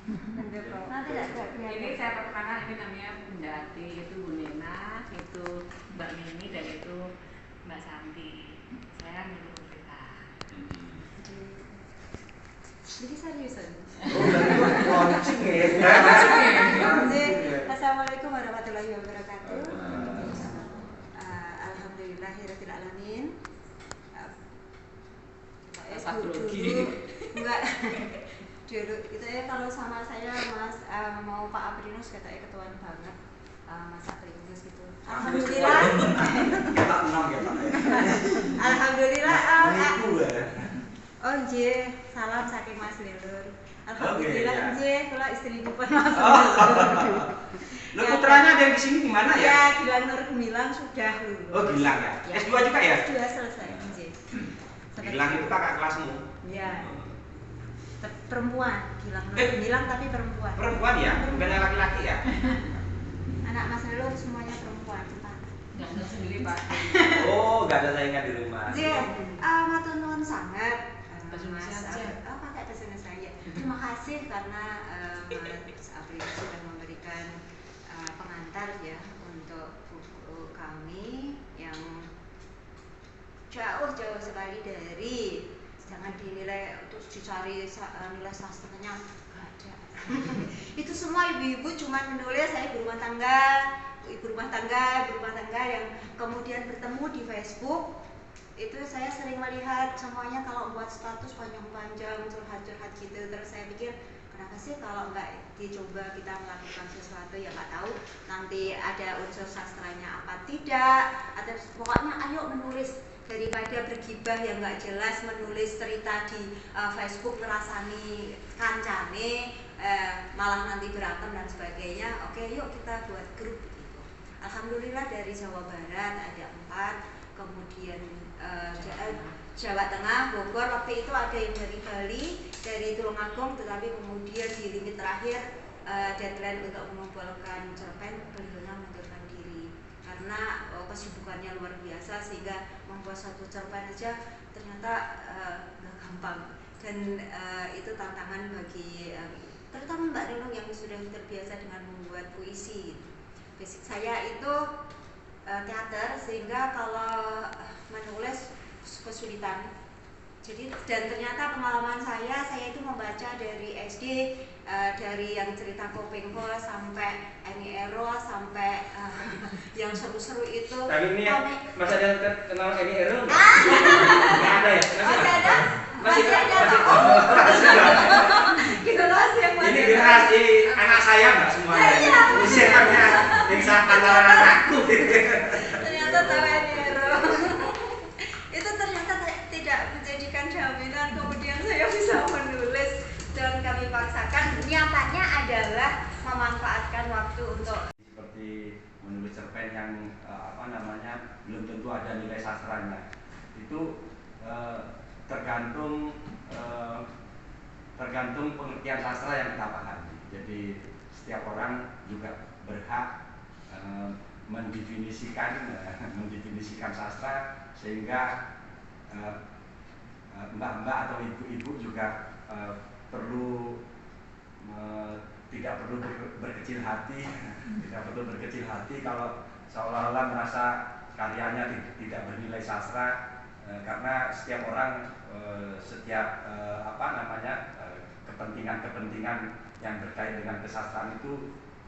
Nanti ini saya perkenalkan, ini namanya Bunda Ati, itu Bu Nena, itu Mbak Mini, dan itu Mbak Santi. Saya Nurul Rita. Jadi seriusan? Launching ya. Assalamualaikum warahmatullahi wabarakatuh. Alhamdulillahirabbil alamin. Dulu enggak. Dulu kita ya kalau sama saya Mas mau Pak Aprinus katanya ketuaan banget. Mas Aprinus gitu. Alhamdulillah. Kita enam ya Pak. Alhamdulillah. Oh nggih, salam saking Mas Lelur. Alhamdulillah nggih, kula istri pun Mas. Lo putranya ada yang di sini di mana ya? Ya, Gilang Nur Gemilang sudah lulus. Oh, Gilang ya. S2 juga ya? S2 selesai, nggih. Gilang itu kakak kelasmu. Iya. Perempuan, Gilang Nur Gemilang tapi perempuan. Perempuan ya, bukan laki-laki ya? Anak Mas Lelur semuanya perempuan, Pak. Yang sendiri Pak. Oh, nggak ada saingan di rumah. Nggih, matur nuwun sangat. Bahasa Indonesia aja. Pakai bahasa Indonesia ya. Terima kasih karena Mas Aprinus sudah memberikan pengantar ya untuk buku kami yang jauh sekali dari jangan dinilai terus dicari nilai sastranya nggak ada. Itu semua ibu-ibu cuma menulis saya ibu rumah tangga yang kemudian bertemu di Facebook. Itu saya sering melihat semuanya kalau buat status panjang-panjang curhat-curhat gitu, terus saya pikir kenapa sih kalau nggak dicoba kita melakukan sesuatu yang nggak tahu nanti ada unsur sastranya apa tidak, atau pokoknya ayo menulis daripada bergibah yang nggak jelas, menulis cerita di Facebook ngerasani kancane malah nanti berantem dan sebagainya. Oke, yuk kita buat grup gitu. Alhamdulillah dari Jawa Barat ada 4, kemudian Jawa Tengah, Bogor, waktu itu ada yang dari Bali, dari Tulungagung, tetapi kemudian di limit terakhir deadline untuk mengumpulkan cerpen, beliaunya mengundurkan diri karena kesibukannya luar biasa sehingga membuat satu cerpen aja ternyata nggak gampang dan itu tantangan bagi terutama Mbak Renung yang sudah terbiasa dengan membuat puisi. Basic saya itu teater sehingga kalau menulis kesulitan. Jadi dan ternyata pengalaman saya itu membaca dari SD dari yang cerita Kopengko sampai Eni Eros sampai yang seru-seru itu. Tapi ini Mas ada kenal Eni Eros? Nggak ada ya? Masih ada? Masih ada. Generasi yang masih. Ini generasi anak saya nggak semuanya. Usianya bisa antara anakku. Ternyata tahu Eni Eros. Itu ternyata tidak menjadikan jaminan kemudian saya bisa menulis dan kami paksakan. Nyatanya adalah memanfaatkan waktu untuk seperti menulis cerpen yang belum tentu ada nilai sastranya. Itu tergantung pengertian sastra yang kita pahami. Jadi setiap orang juga berhak mendefinisikan sastra sehingga mbak-mbak atau ibu-ibu juga tidak perlu berkecil hati kalau seolah-olah merasa karyanya tidak bernilai sastra karena setiap orang kepentingan yang berkait dengan kesastraan itu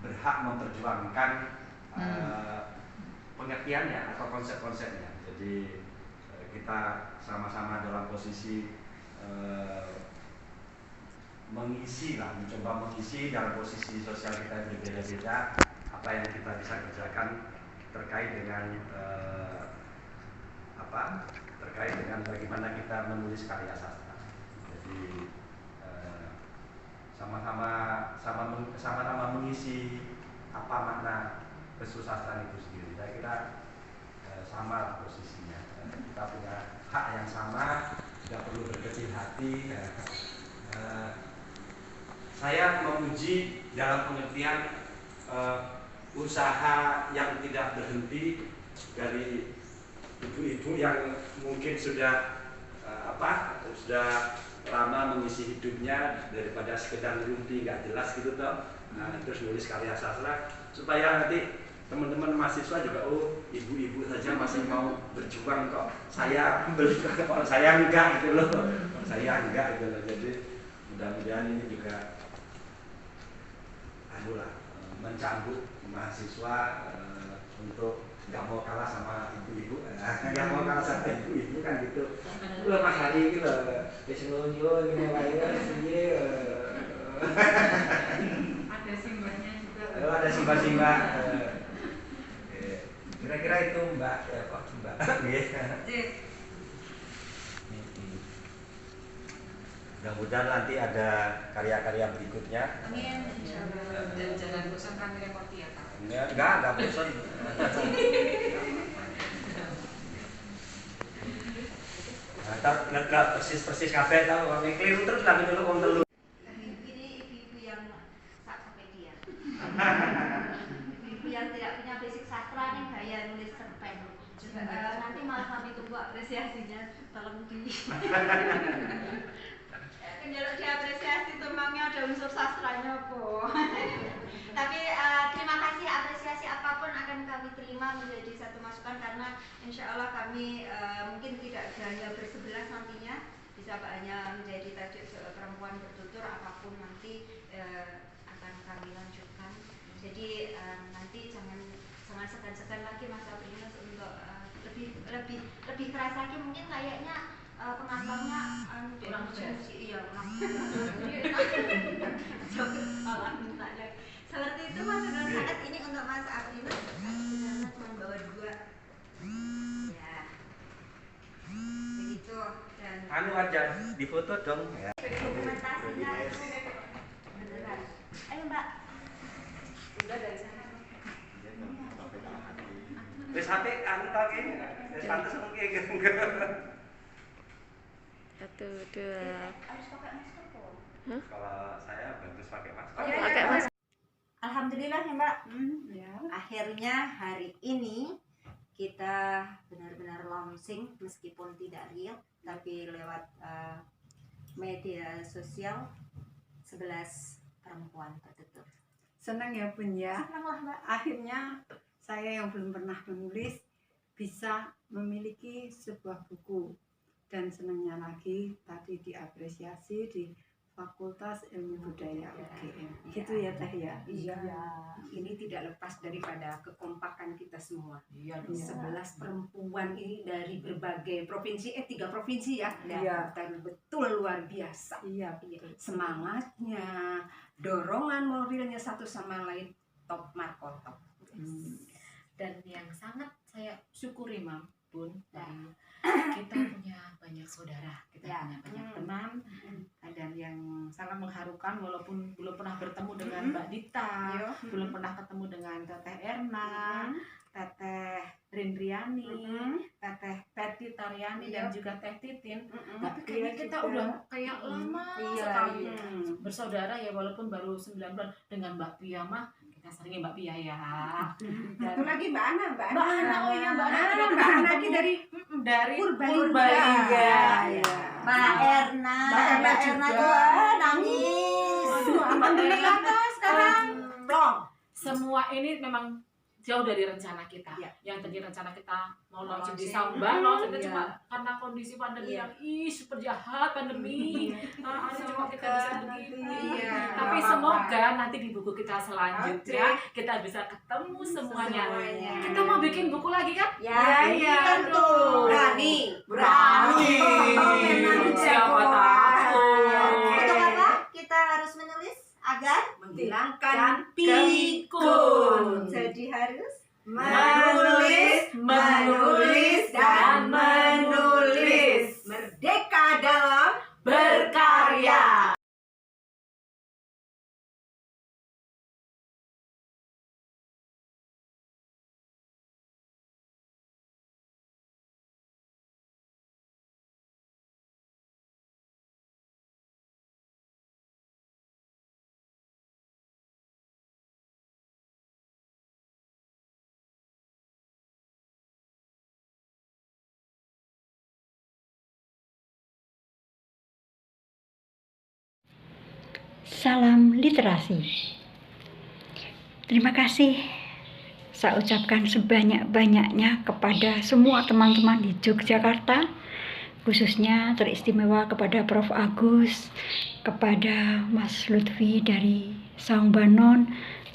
berhak memperjuangkan pengertiannya atau konsep-konsepnya. Jadi kita sama-sama dalam posisi mencoba mengisi dalam posisi sosial kita yang berbeda-beda apa yang kita bisa kerjakan terkait dengan bagaimana kita menulis karya sastra. Jadi sama-sama mengisi apa makna kesusastraan itu sendiri. Saya kira sama posisinya. Kita punya hak yang sama, tidak perlu berkecil hati. Saya memuji dalam pengertian usaha yang tidak berhenti dari ibu-ibu yang mungkin sudah lama mengisi hidupnya daripada sekedar mimpi nggak jelas gitu toh. Terus nulis karya sastra supaya nanti teman-teman mahasiswa juga, oh ibu-ibu saja masih mau berjuang kok, saya kalau saya enggak gitu loh, saya enggak gitu loh. Jadi mudah-mudahan ini juga mencambuk mahasiswa untuk nggak mau kalah sama ibu-ibu, nggak mau kalah sama ibu-ibu kan gitu. Lo Mas Hari gitu, keseluruhan ini lainnya sendiri. Ada simbahnya juga. Ada simbah-simbah. Kira-kira itu Mbak, ya Pak Mbak. Mudah-mudahan nanti ada karya-karya berikutnya. Amin, insyaallah. Dan jangan bosan kami repoti ya Pak. Enggak bosan. Nggak persis kabeh tau, kami keliru terus lagi dulu wong telu. Ini ibu-ibu yang saksopedia. Ibu-ibu yang tidak punya basic sastra nih gaya nulis cerpen. Nanti malah kami tunggu apresiasinya, tolong di kenjaluk diapresiasi tumbangnya ada unsur sastranya po. Tapi terima kasih, apresiasi apapun akan kami terima menjadi satu masukan, karena insya Allah kami mungkin tidak hanya bersebelas nantinya, bisa hanya menjadi tajuk perempuan bertutur, apapun nanti akan kami lanjutkan. Jadi nanti jangan segan-segan lagi Mas Aprinus untuk lebih keras lagi, mungkin kayaknya pengantarnya kurang jelas. Iya, kurang seperti itu Mas Nur Sangat. Ini untuk Mas Aprinus sebenarnya cuma bawa 2 ya begitu. Dan Anu aja difoto dong ya. dokumentasinya beneran. Ayo Mbak. Udah dari sana. Wis HP anu tau kene. Wis pantes mungkin gitu. 1, 2. Harus pakai masker kok. Kalau saya bagus pakai masker. Pakai masker. Alhamdulillah ya Mbak. Ya. Akhirnya hari ini kita benar-benar launching, meskipun tidak real tapi lewat media sosial 11 perempuan bertutur. Senang ya Bun ya. Senang lah Mbak. Akhirnya saya yang belum pernah menulis bisa memiliki sebuah buku. Dan senangnya lagi tadi diapresiasi di Fakultas Ilmu Budaya UGM. Gitu ya Teh ya. Iya, ini tidak lepas daripada kekompakan kita semua. Iya. 11 perempuan ini dari berbagai provinsi, 3 provinsi ya. Iya. Dan betul luar biasa. Iya, betul. Semangatnya, dorongan moralnya satu sama lain top markotop. Dan yang sangat saya syukuri Bun, kita punya banyak saudara, kita punya banyak teman, dan yang sangat mengharukan walaupun belum pernah bertemu dengan Mbak Dita, belum pernah ketemu dengan Teteh Erna, Teteh Rindriani, Teteh Peti Taryani, dan juga Teh Titin. Tapi kayaknya kita udah kayak lama sekali bersaudara ya, walaupun baru 9 bulan. Dengan Mbak Pia mah kita seringnya Mbak Pia ya. Satu lagi Mbak Ana, Mbak Ana, oh iya Mbak Ana juga Mbak Ana ketemu dari Purbalingga. Mbak Erna tuh nangis. Alhamdulillah sekarang plong. Semua ini memang jauh dari rencana kita. Yang tadi rencana kita mau launching di Samba, launching cuma karena kondisi pandemi yang super jahat pandemi. Ada cuma kita bisa begini. Tapi semoga nanti di buku kita selanjutnya kita bisa ketemu semuanya. Kita mau bikin buku lagi kan? Ya, tuh. Berani. Siapa tahu. Untuk apa kita harus menulis agar menghilangkan pikun. jadi harus menulis dan menulis. Merdeka dalam Berkarya. Salam literasi. Terima kasih saya ucapkan sebanyak-banyaknya kepada semua teman-teman di Yogyakarta, khususnya teristimewa kepada Prof. Agus, kepada Mas Lutfi dari Saungbanon,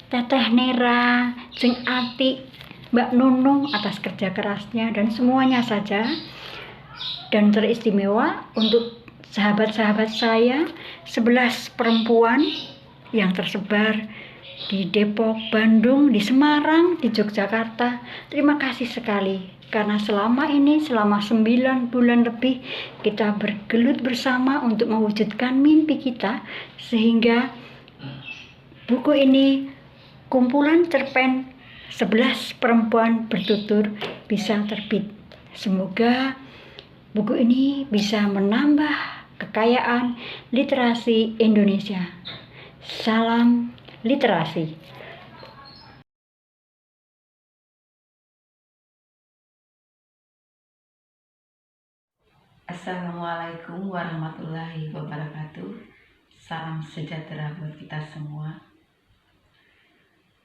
Teteh Nera, Jeng Ati, Mbak Nunung atas kerja kerasnya dan semuanya saja. Dan teristimewa untuk sahabat-sahabat saya 11 perempuan yang tersebar di Depok, Bandung, di Semarang, di Yogyakarta. Terima kasih sekali karena selama 9 bulan lebih kita bergelut bersama untuk mewujudkan mimpi kita, sehingga buku ini, kumpulan cerpen 11 perempuan bertutur, bisa terbit. Semoga buku ini bisa menambah kekayaan literasi Indonesia. Salam literasi. Assalamualaikum warahmatullahi wabarakatuh. Salam sejahtera buat kita semua.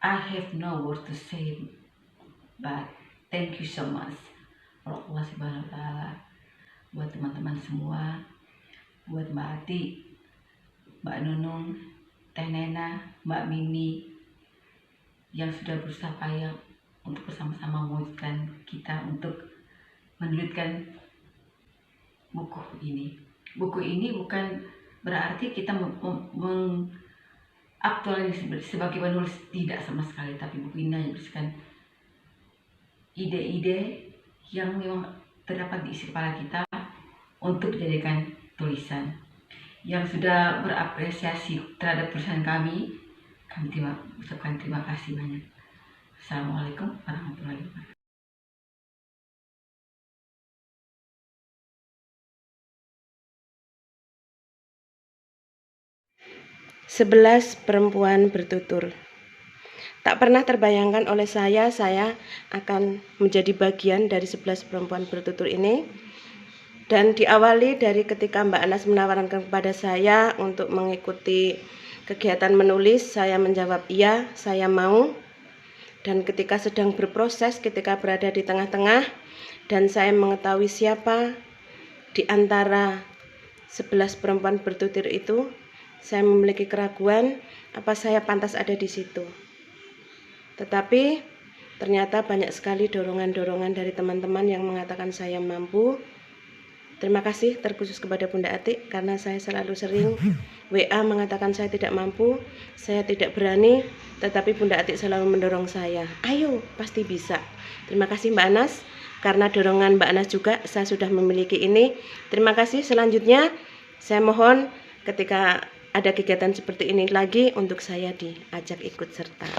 I have no word to say, but thank you so much Allah Subhanahu wa Ta'ala, buat teman-teman semua, buat Mbak Ati, Mbak Nunung, Teh Nena, Mbak Mimi yang sudah berusaha payah untuk bersama-sama mewujudkan kita untuk menerbitkan buku ini. Buku ini bukan berarti kita mengaktualisasi sebagai penulis, tidak sama sekali, tapi buku ini hanya berisikan ide-ide yang memang terdapat di isi kepala kita untuk dijadikan tulisan. Yang sudah berapresiasi terhadap tulisan kami ucapkan terima kasih banyak. Assalamualaikum warahmatullahi wabarakatuh. 11 perempuan bertutur. Tak pernah terbayangkan oleh saya akan menjadi bagian dari 11 perempuan bertutur ini. Dan diawali dari ketika Mbak Anas menawarkan kepada saya untuk mengikuti kegiatan menulis, saya menjawab iya, saya mau. Dan ketika sedang berproses, ketika berada di tengah-tengah, dan saya mengetahui siapa di antara 11 perempuan bertutur itu, saya memiliki keraguan apa saya pantas ada di situ. Tetapi ternyata banyak sekali dorongan-dorongan dari teman-teman yang mengatakan saya mampu. Terima kasih terkhusus kepada Bunda Ati, karena saya selalu sering WA mengatakan saya tidak mampu, saya tidak berani, tetapi Bunda Ati selalu mendorong saya, ayo pasti bisa. Terima kasih Mbak Anas, karena dorongan Mbak Anas juga saya sudah memiliki ini. Terima kasih. Selanjutnya saya mohon ketika ada kegiatan seperti ini lagi untuk saya diajak ikut serta.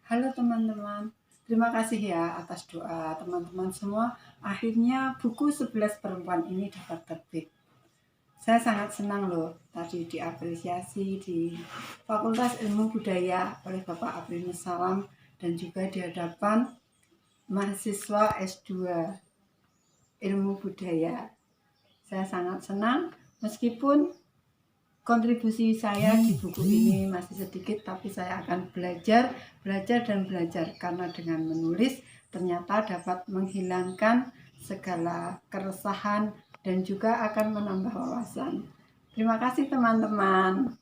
Halo teman-teman, terima kasih ya atas doa teman-teman semua. Akhirnya buku 11 perempuan ini dapat terbit. Saya sangat senang loh, tadi diapresiasi di Fakultas Ilmu Budaya oleh Bapak Aprinus Salam dan juga di hadapan mahasiswa S2 Ilmu Budaya. Saya sangat senang meskipun kontribusi saya di buku ini masih sedikit, tapi saya akan belajar karena dengan menulis ternyata dapat menghilangkan segala keresahan dan juga akan menambah wawasan. Terima kasih teman-teman.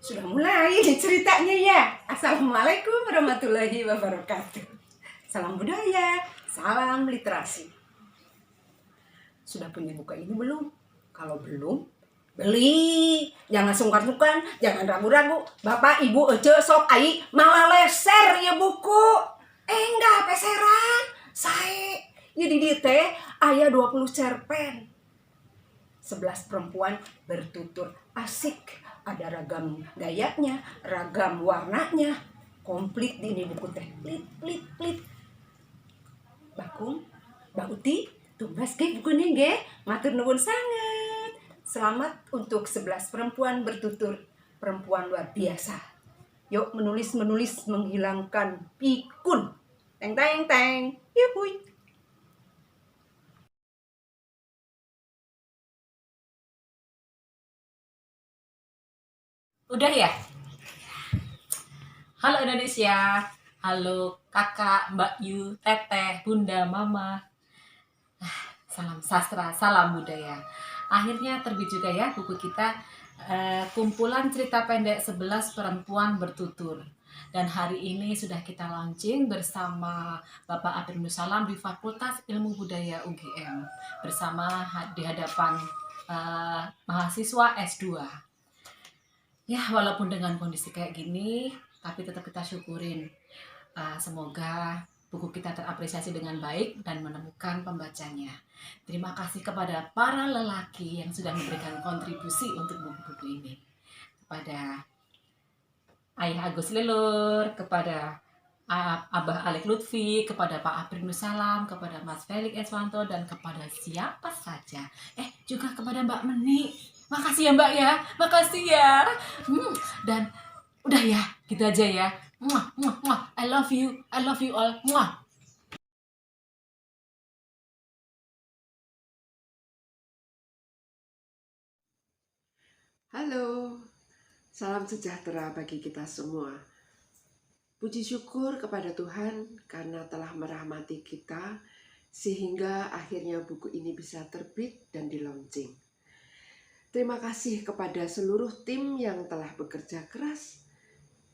Sudah mulai ceritanya ya. Assalamualaikum warahmatullahi wabarakatuh. Salam budaya, salam literasi. Sudah punya buku ini belum? Kalau belum, beli. Jangan sungkan-sungkan, jangan ragu-ragu. Bapak, ibu, ece, sok, ai, malah leser ya buku. Enggak, peseran. Saya, ya di teh aya 20 cerpen. 11 perempuan bertutur asik. Ada ragam gayanya, ragam warnanya. Komplit di ini buku teh. Plit. Bakung, Mbak Uti, tumbas ke buku ini nge, matur nuwun sangat. Selamat untuk 11 perempuan bertutur, perempuan luar biasa. Yuk menulis menghilangkan pikun. Teng teng teng. Yuhui. Udah ya? Halo Indonesia, halo kakak, Mbak Yu, teteh, bunda, mama. Salam sastra, salam budaya. Akhirnya terbit juga ya buku kita, kumpulan cerita pendek 11 perempuan bertutur. Dan hari ini sudah kita launching bersama Bapak Abrinus Salam di Fakultas Ilmu Budaya UGM bersama di hadapan mahasiswa S2. Ya, walaupun dengan kondisi kayak gini, tapi tetap kita syukurin. Semoga buku kita terapresiasi dengan baik dan menemukan pembacanya. Terima kasih kepada para lelaki yang sudah memberikan kontribusi untuk buku-buku ini. Kepada Ayah Agus Lelur, kepada Abah Alek Lutfi, kepada Pak Abrinus Salam, kepada Mas Felix Eswanto, dan kepada siapa saja. Juga kepada Mbak Meni. Makasih ya Mbak ya, makasih ya. Dan udah ya, gitu aja ya. Muah, muah, muah. I love you all. Muah. Halo, salam sejahtera bagi kita semua. Puji syukur kepada Tuhan karena telah merahmati kita sehingga akhirnya buku ini bisa terbit dan di-launching. Terima kasih kepada seluruh tim yang telah bekerja keras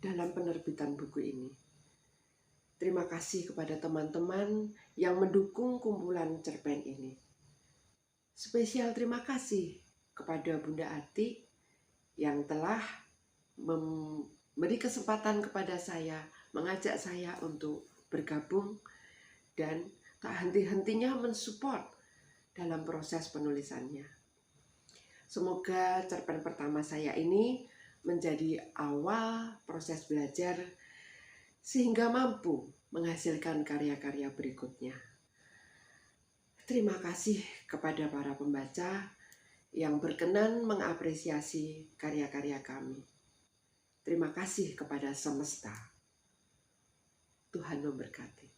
dalam penerbitan buku ini. Terima kasih kepada teman-teman yang mendukung kumpulan cerpen ini. Spesial terima kasih kepada Bunda Ati yang telah memberi kesempatan kepada saya, mengajak saya untuk bergabung dan tak henti-hentinya mensupport dalam proses penulisannya. Semoga cerpen pertama saya ini menjadi awal proses belajar sehingga mampu menghasilkan karya-karya berikutnya. Terima kasih kepada para pembaca yang berkenan mengapresiasi karya-karya kami. Terima kasih kepada semesta. Tuhan memberkati.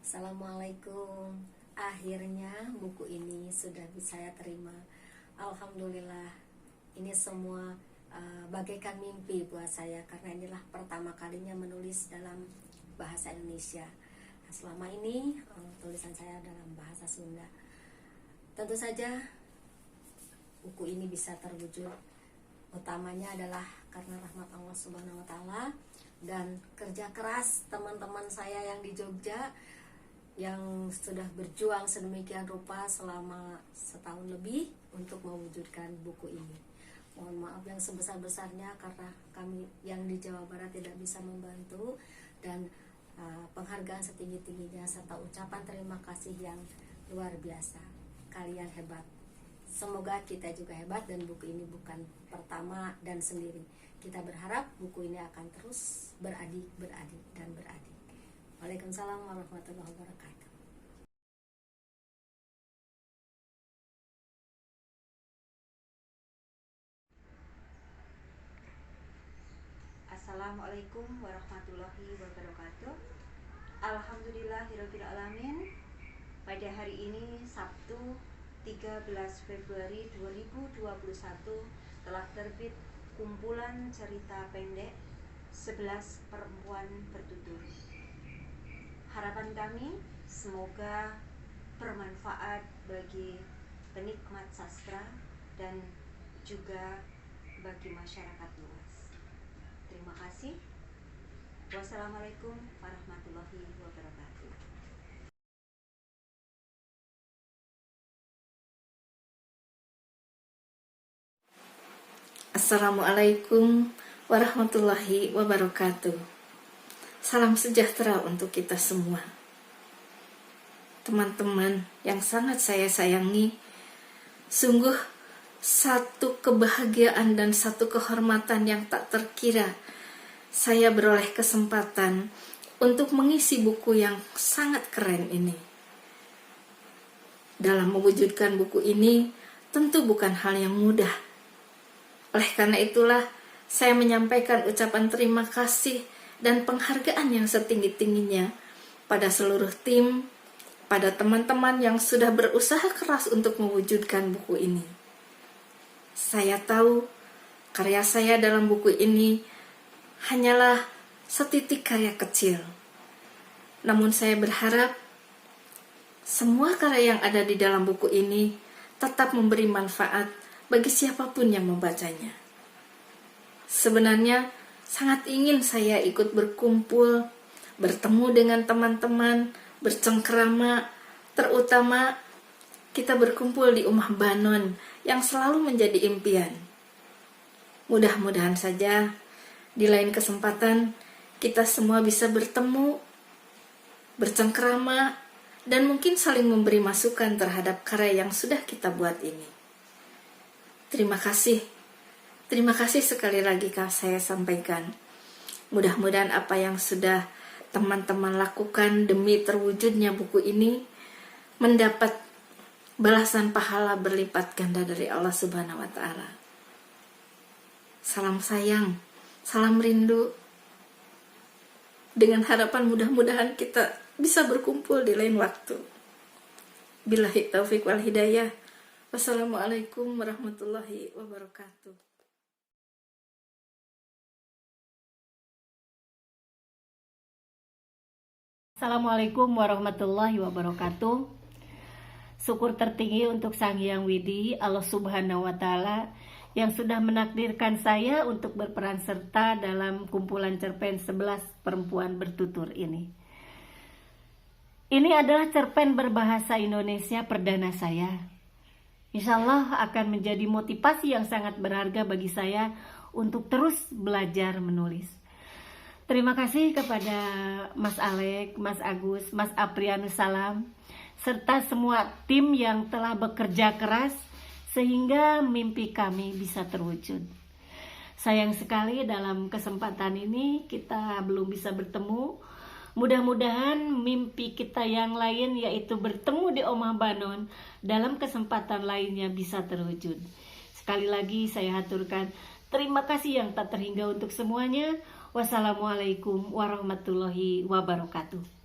Assalamualaikum. Akhirnya buku ini sudah bisa saya terima. Alhamdulillah. Ini semua bagaikan mimpi buat saya karena inilah pertama kalinya menulis dalam bahasa Indonesia. Selama ini tulisan saya dalam bahasa Sunda. Tentu saja buku ini bisa terwujud utamanya adalah karena rahmat Allah Subhanahu wa taala dan kerja keras teman-teman saya yang di Jogja yang sudah berjuang sedemikian rupa selama setahun lebih untuk mewujudkan buku ini. Mohon maaf yang sebesar-besarnya karena kami yang di Jawa Barat tidak bisa membantu, dan penghargaan setinggi-tingginya serta ucapan terima kasih yang luar biasa. Kalian hebat. Semoga kita juga hebat dan buku ini bukan pertama dan sendiri. Kita berharap buku ini akan terus beradik dan beradik. Waalaikumsalam warahmatullahi wabarakatuh. Assalamualaikum warahmatullahi wabarakatuh. Alhamdulillahirabbil alamin. Pada hari ini Sabtu 13 Februari 2021 telah terbit kumpulan cerita pendek 11 perempuan bertutur. Harapan kami semoga bermanfaat bagi penikmat sastra dan juga bagi masyarakat luas. Terima kasih. Wassalamualaikum warahmatullahi wabarakatuh. Assalamualaikum warahmatullahi wabarakatuh. Salam sejahtera untuk kita semua. Teman-teman yang sangat saya sayangi, sungguh satu kebahagiaan dan satu kehormatan yang tak terkira saya beroleh kesempatan untuk mengisi buku yang sangat keren ini. dalam mewujudkan buku ini tentu bukan hal yang mudah. Oleh karena itulah, saya menyampaikan ucapan terima kasih dan penghargaan yang setinggi-tingginya pada seluruh tim, pada teman-teman yang sudah berusaha keras untuk mewujudkan buku ini. Saya tahu karya saya dalam buku ini hanyalah setitik karya kecil. Namun saya berharap semua karya yang ada di dalam buku ini tetap memberi manfaat bagi siapapun yang membacanya. Sebenarnya sangat ingin saya ikut berkumpul, bertemu dengan teman-teman, bercengkrama, terutama kita berkumpul di Umah Banon yang selalu menjadi impian. Mudah-mudahan saja di lain kesempatan kita semua bisa bertemu, bercengkrama, dan mungkin saling memberi masukan terhadap karya yang sudah kita buat ini. Terima kasih sekali lagi saya sampaikan. Mudah-mudahan apa yang sudah teman-teman lakukan demi terwujudnya buku ini mendapat balasan pahala berlipat ganda dari Allah Subhanahu wa Ta'ala. Salam sayang, salam rindu. Dengan harapan mudah-mudahan kita bisa berkumpul di lain waktu. Billahi taufiq wal hidayah. Wassalamualaikum warahmatullahi wabarakatuh. Assalamualaikum warahmatullahi wabarakatuh. Syukur tertinggi untuk Sang Hyang Widi, Allah Subhanahu wa Ta'ala, yang sudah menakdirkan saya untuk berperan serta dalam kumpulan cerpen 11 perempuan bertutur ini. Ini adalah cerpen berbahasa Indonesia perdana saya. Insya Allah akan menjadi motivasi yang sangat berharga bagi saya untuk terus belajar menulis. Terima kasih kepada Mas Alek, Mas Agus, Mas Aprianus Salam, serta semua tim yang telah bekerja keras sehingga mimpi kami bisa terwujud. Sayang sekali dalam kesempatan ini kita belum bisa bertemu. Mudah-mudahan mimpi kita yang lain, yaitu bertemu di Omah Banon, dalam kesempatan lainnya bisa terwujud. Sekali lagi saya haturkan terima kasih yang tak terhingga untuk semuanya. Wassalamualaikum warahmatullahi wabarakatuh.